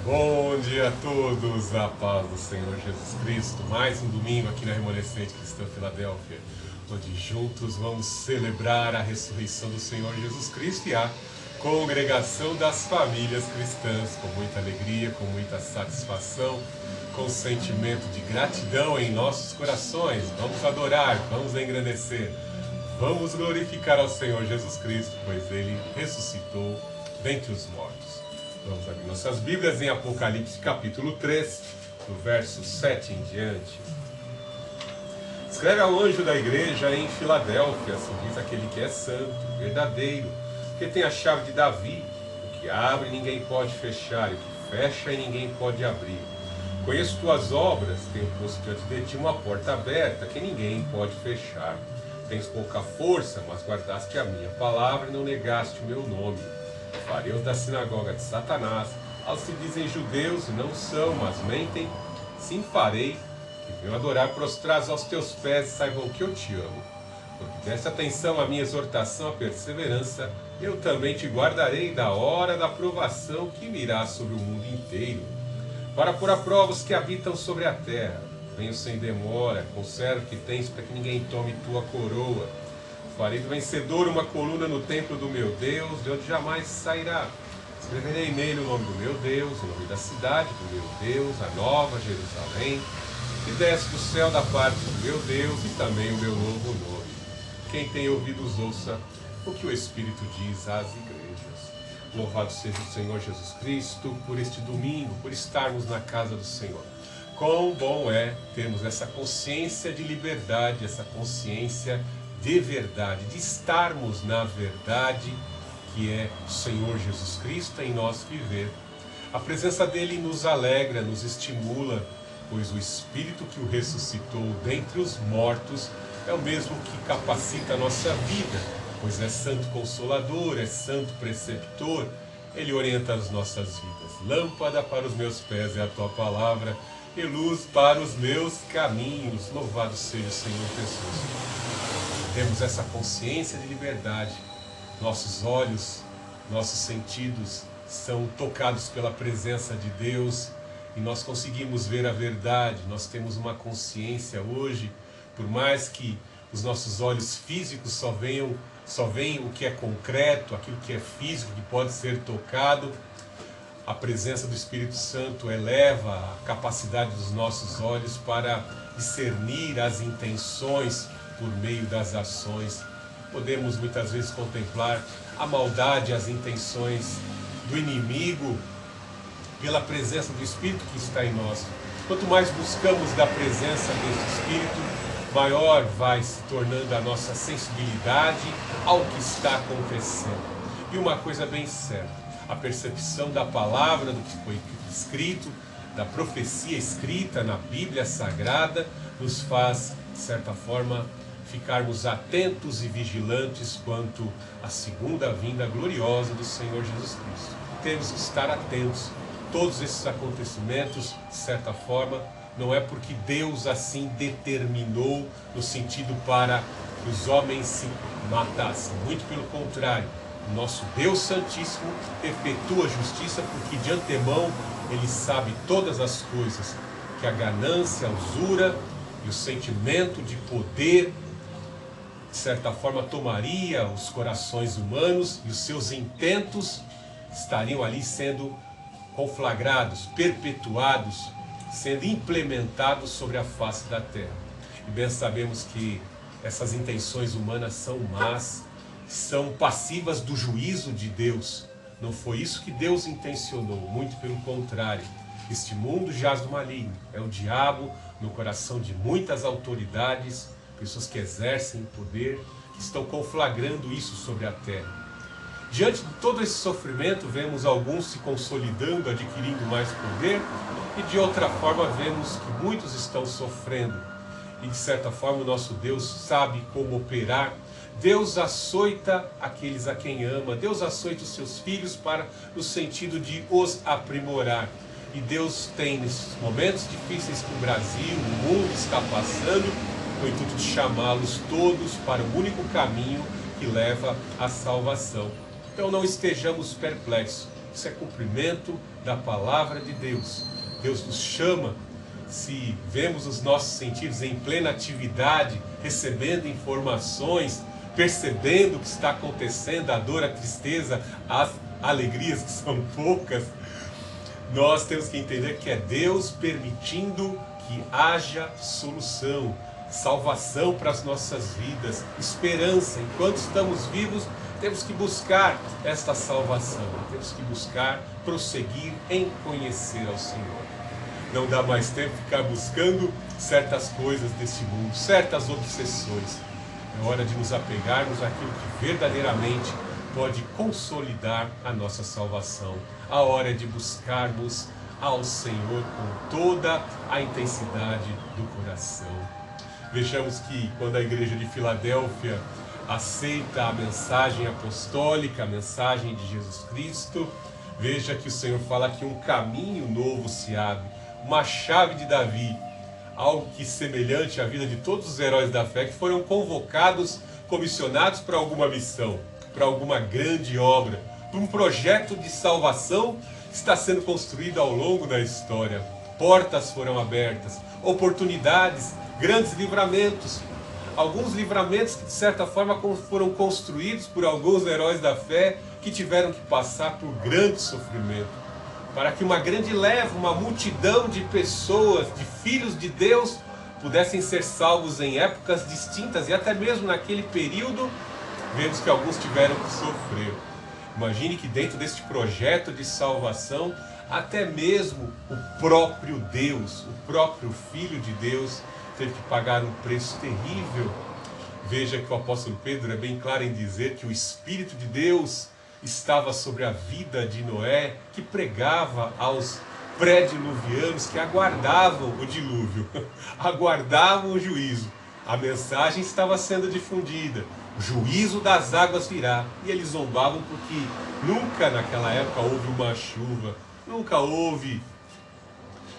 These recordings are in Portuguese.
Bom dia a todos, a paz do Senhor Jesus Cristo. Mais um domingo aqui na Remanescente Cristã Filadélfia, onde juntos vamos celebrar a ressurreição do Senhor Jesus Cristo e a congregação das famílias cristãs, com muita alegria, com muita satisfação, com sentimento de gratidão em nossos corações. Vamos adorar, vamos engrandecer, vamos glorificar ao Senhor Jesus Cristo, pois Ele ressuscitou dentre os mortos. Vamos abrir nossas Bíblias em Apocalipse capítulo 3, do verso 7 em diante. Escreve ao anjo da igreja em Filadélfia, assim diz aquele que é santo, verdadeiro, que tem a chave de Davi, o que abre ninguém pode fechar, e o que fecha e ninguém pode abrir. Conheço tuas obras, tenho posto diante de ti uma porta aberta, que ninguém pode fechar. Tens pouca força, mas guardaste a minha palavra e não negaste o meu nome. Fariseus da sinagoga de Satanás, aos que dizem judeus e não são, mas mentem, sim farei, que venham adorar prostrados aos teus pés e saibam que eu te amo. Porque deste atenção à minha exortação, à perseverança, eu também te guardarei da hora da provação que virá sobre o mundo inteiro, para pôr a prova os que habitam sobre a terra. Venho sem demora, conserva o que tens, para que ninguém tome tua coroa. Farei do vencedor uma coluna no templo do meu Deus, de onde jamais sairá. Escreverei nele o nome do meu Deus, o nome da cidade do meu Deus, a nova Jerusalém, que desce do céu da parte do meu Deus, e também o meu novo nome. Quem tem ouvidos ouça o que o Espírito diz às igrejas. Louvado seja o Senhor Jesus Cristo por este domingo, por estarmos na casa do Senhor. Quão bom é termos essa consciência de liberdade, essa consciência de verdade, de estarmos na verdade que é o Senhor Jesus Cristo em nós viver. A presença dele nos alegra, nos estimula, pois o Espírito que o ressuscitou dentre os mortos é o mesmo que capacita a nossa vida, pois é santo consolador, é santo preceptor, ele orienta as nossas vidas. Lâmpada para os meus pés é a tua palavra e luz para os meus caminhos. Louvado seja o Senhor Jesus. Temos essa consciência de liberdade, nossos olhos, nossos sentidos são tocados pela presença de Deus e nós conseguimos ver a verdade. Nós temos uma consciência hoje, por mais que os nossos olhos físicos só veem o que é concreto, aquilo que é físico, que pode ser tocado, a presença do Espírito Santo eleva a capacidade dos nossos olhos para discernir as intenções por meio das ações. Podemos muitas vezes contemplar a maldade, as intenções do inimigo pela presença do Espírito que está em nós. Quanto mais buscamos da presença desse Espírito, maior vai se tornando a nossa sensibilidade ao que está acontecendo. E uma coisa bem certa, a percepção da palavra, do que foi escrito, da profecia escrita na Bíblia Sagrada, nos faz, de certa forma, ficarmos atentos e vigilantes quanto à segunda vinda gloriosa do Senhor Jesus Cristo. Temos que estar atentos. Todos esses acontecimentos, de certa forma, não é porque Deus assim determinou no sentido para que os homens se matassem. Muito pelo contrário, o nosso Deus Santíssimo efetua justiça porque de antemão Ele sabe todas as coisas, que a ganância, a usura e o sentimento de poder de certa forma tomaria os corações humanos e os seus intentos estariam ali sendo conflagrados, perpetuados, sendo implementados sobre a face da terra. E bem sabemos que essas intenções humanas são más, são passivas do juízo de Deus. Não foi isso que Deus intencionou, muito pelo contrário. Este mundo jaz do maligno, é o diabo no coração de muitas autoridades, pessoas que exercem poder, que estão conflagrando isso sobre a terra. Diante de todo esse sofrimento, vemos alguns se consolidando, adquirindo mais poder, e de outra forma vemos que muitos estão sofrendo. E de certa forma o nosso Deus sabe como operar. Deus açoita aqueles a quem ama, Deus açoita os seus filhos no sentido de os aprimorar. E Deus tem, nesses momentos difíceis que o Brasil, o mundo está passando, o intuito de chamá-los todos para o único caminho que leva à salvação. Então não estejamos perplexos, Isso é cumprimento da palavra de Deus. Deus nos chama, se vemos os nossos sentidos em plena atividade, recebendo informações, percebendo o que está acontecendo, a dor, a tristeza, as alegrias que são poucas, nós temos que entender que é Deus permitindo que haja solução, salvação para as nossas vidas, esperança. Enquanto estamos vivos, temos que buscar esta salvação, temos que buscar prosseguir em conhecer ao Senhor. Não dá mais tempo de ficar buscando certas coisas deste mundo, certas obsessões. É hora de nos apegarmos àquilo que verdadeiramente pode consolidar a nossa salvação. A hora é de buscarmos ao Senhor com toda a intensidade do coração. Vejamos que quando a igreja de Filadélfia aceita a mensagem apostólica, a mensagem de Jesus Cristo, veja que o Senhor fala que um caminho novo se abre, uma chave de Davi, algo que semelhante à vida de todos os heróis da fé que foram convocados, comissionados para alguma missão, para alguma grande obra, para um projeto de salvação que está sendo construído ao longo da história. Portas foram abertas, oportunidades, grandes livramentos. Alguns livramentos que de certa forma foram construídos por alguns heróis da fé que tiveram que passar por grande sofrimento, para que uma grande leva, uma multidão de pessoas, de filhos de Deus, pudessem ser salvos em épocas distintas e até mesmo naquele período, vemos que alguns tiveram que sofrer. Imagine que dentro deste projeto de salvação, até mesmo o próprio Deus, o próprio Filho de Deus, teve que pagar um preço terrível. Veja que o apóstolo Pedro é bem claro em dizer que o Espírito de Deus estava sobre a vida de Noé, que pregava aos pré-diluvianos que aguardavam o dilúvio, aguardavam o juízo. A mensagem estava sendo difundida, o juízo das águas virá, e eles zombavam porque nunca naquela época houve uma chuva, nunca houve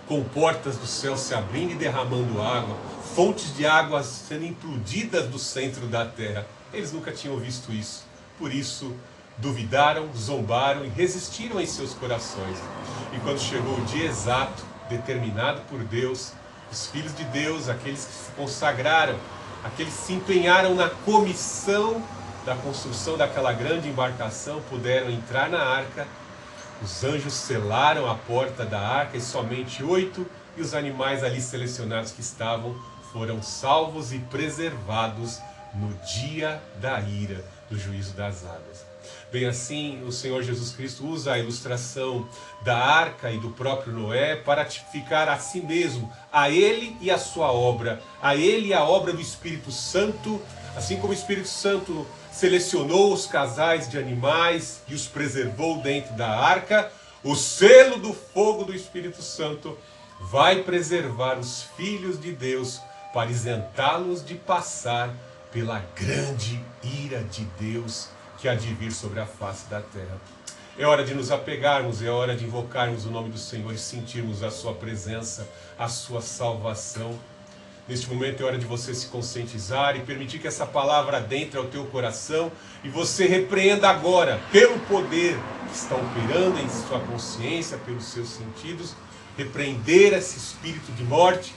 comportas do céu se abrindo e derramando água, fontes de águas sendo implodidas do centro da terra. Eles nunca tinham visto isso, por isso duvidaram, zombaram e resistiram em seus corações. E quando chegou o dia exato, determinado por Deus, os filhos de Deus, aqueles que se consagraram, aqueles que se empenharam na comissão da construção daquela grande embarcação, puderam entrar na arca. Os anjos selaram a porta da arca e somente 8 e os animais ali selecionados que estavam foram salvos e preservados no dia da ira, do juízo das águas. Bem assim, o Senhor Jesus Cristo usa a ilustração da arca e do próprio Noé para tipificar a si mesmo, a ele e a sua obra, a ele e a obra do Espírito Santo, assim como o Espírito Santo selecionou os casais de animais e os preservou dentro da arca, o selo do fogo do Espírito Santo vai preservar os filhos de Deus para isentá-los de passar pela grande ira de Deus que há de vir sobre a face da terra. É hora de nos apegarmos, é hora de invocarmos o nome do Senhor e sentirmos a sua presença, a sua salvação. Neste momento é hora de você se conscientizar e permitir que essa palavra adentre ao teu coração e você repreenda agora, pelo poder que está operando em sua consciência, pelos seus sentidos, repreender esse espírito de morte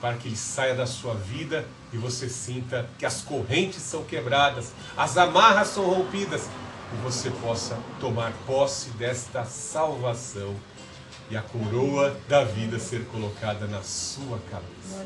para que ele saia da sua vida e você sinta que as correntes são quebradas, as amarras são rompidas e você possa tomar posse desta salvação e a coroa da vida ser colocada na sua cabeça.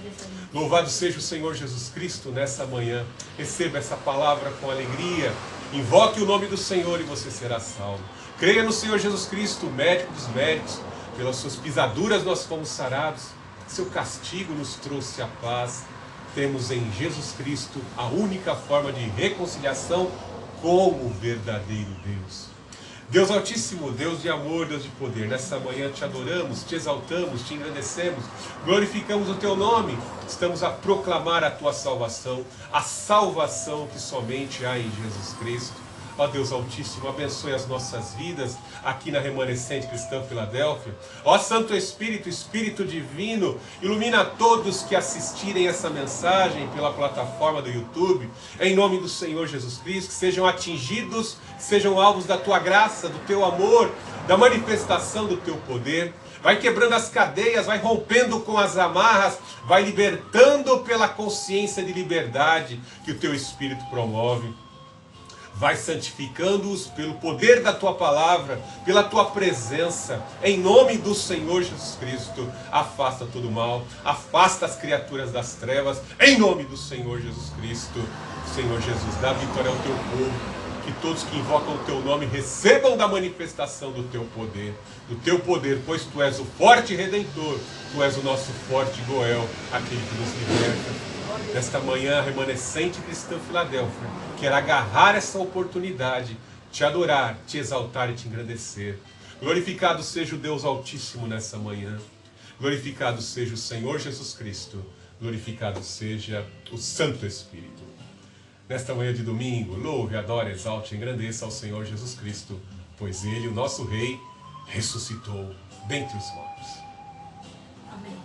Louvado seja o Senhor Jesus Cristo nessa manhã. Receba essa palavra com alegria. Invoque o nome do Senhor e você será salvo. Creia no Senhor Jesus Cristo, o médico dos médicos. Pelas suas pisaduras nós fomos sarados. Seu castigo nos trouxe a paz. Temos em Jesus Cristo a única forma de reconciliação com o verdadeiro Deus. Deus Altíssimo, Deus de amor, Deus de poder, nessa manhã te adoramos, te exaltamos, te engrandecemos, glorificamos o teu nome, estamos a proclamar a tua salvação, a salvação que somente há em Jesus Cristo. Ó Deus Altíssimo, abençoe as nossas vidas aqui na Remanescente Cristã Filadélfia. Ó Santo Espírito, Espírito Divino, ilumina todos que assistirem essa mensagem pela plataforma do YouTube, em nome do Senhor Jesus Cristo, que sejam atingidos, que sejam alvos da Tua graça, do Teu amor, da manifestação do Teu poder. Vai quebrando as cadeias, vai rompendo com as amarras, vai libertando pela consciência de liberdade que o Teu Espírito promove. Vai santificando-os pelo poder da Tua palavra, pela Tua presença, em nome do Senhor Jesus Cristo. Afasta todo o mal, afasta as criaturas das trevas, em nome do Senhor Jesus Cristo. Senhor Jesus, dá vitória ao Teu povo. Que todos que invocam o Teu nome recebam da manifestação do Teu poder, pois Tu és o forte Redentor, Tu és o nosso forte Goel, aquele que nos liberta. Nesta manhã, a Remanescente Cristã Filadélfia quer agarrar essa oportunidade, Te adorar, Te exaltar e Te engrandecer. Glorificado seja o Deus Altíssimo nessa manhã, glorificado seja o Senhor Jesus Cristo, glorificado seja o Santo Espírito. Nesta manhã de domingo, louve, adore, exalte e engrandeça ao Senhor Jesus Cristo, pois Ele, o nosso Rei, ressuscitou dentre os mortos. Amém.